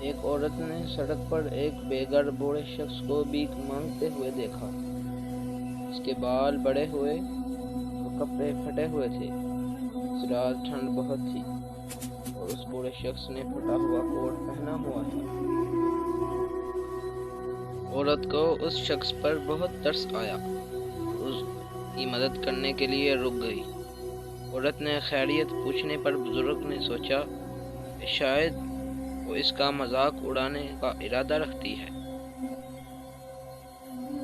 ایک عورت نے سڑک پر ایک بے گھر بوڑھے شخص کو بھیک مانگتے ہوئے دیکھا۔ اس کے بال بڑے ہوئے اور کپڑے پھٹے ہوئے تھے۔ اس رات ٹھنڈ بہت تھی اور اس بوڑھے شخص نے پھٹا ہوا کوٹ پہنا ہوا تھا۔ عورت کو اس شخص پر بہت ترس آیا اور اس کی مدد کرنے کے لیے رک گئی۔ عورت نے خیریت پوچھنے پر بزرگ نے سوچا کہ شاید وہ اس کا مذاق اڑانے کا ارادہ رکھتی ہے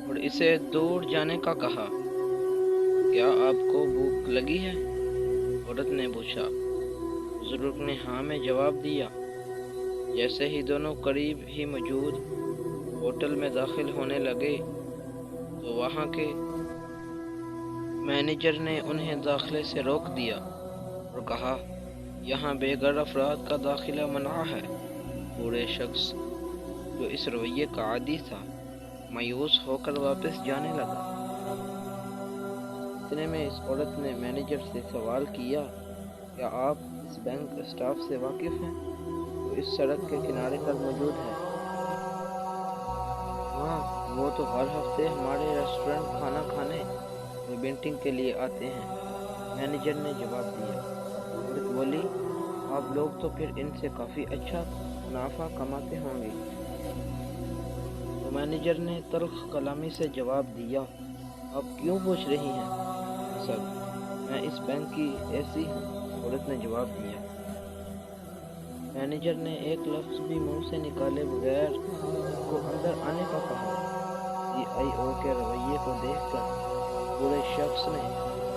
اور اسے دور جانے کا کہا۔ کیا آپ کو بھوک لگی ہے؟ عورت نے پوچھا۔ بزرگ نے ہاں میں جواب دیا۔ جیسے ہی دونوں قریب ہی موجود ہوٹل میں داخل ہونے لگے تو وہاں کے مینیجر نے انہیں داخلے سے روک دیا اور کہا یہاں بے گھر افراد کا داخلہ منع ہے۔ بوڑھے شخص جو اس رویے کا عادی تھا مایوس ہو کر واپس جانے لگا۔ اتنے میں اس عورت نے مینیجر سے سوال کیا، کیا آپ اس بینک اسٹاف سے واقف ہیں جو اس سڑک کے کنارے پر موجود ہے؟ ہاں، وہ تو ہر ہفتے ہمارے ریسٹورنٹ کھانا کھانے اور مینٹنگ کے لیے آتے ہیں، مینیجر نے جواب دیا۔ عورت بولی، آپ لوگ تو پھر ان سے کافی اچھا منافع کماتے ہوں گے۔ تو مینیجر نے تلخ کلامی سے جواب دیا، آپ کیوں پوچھ رہی ہیں؟ سر، میں اس بینک کی ایسی ہوں، عورت نے جواب دیا۔ مینیجر نے ایک لفظ بھی منہ سے نکالے بغیر سب کو اندر آنے کا کہا۔ CIO کے رویے کو دیکھ کر بوڑھے شخص نے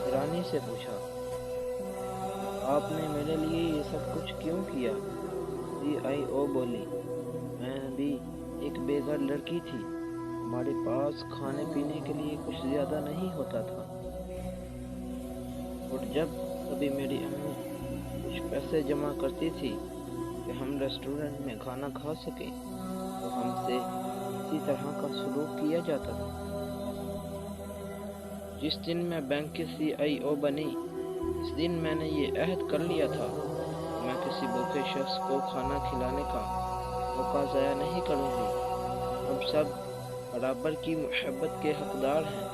حیرانی سے پوچھا، آپ نے میرے لیے یہ سب کچھ کیوں کیا؟ CIO بولی، میں بھی ایک بے گھر لڑکی تھی، ہمارے پاس کھانے پینے کے لیے کچھ زیادہ نہیں ہوتا تھا، اور جب کبھی میری امی کچھ پیسے جمع کرتی تھی کہ ہم ریسٹورنٹ میں کھانا کھا سکیں تو ہم سے اسی طرح کا سلوک کیا جاتا تھا۔ جس دن میں بینک کی CIO بنی اس دن میں نے یہ عہد کر لیا تھا کہ میں کسی بھوکے شخص کو کھانا کھلانے کا موقع ضائع نہیں کروں گی۔ ہم سب برابر کی محبت کے حقدار ہیں۔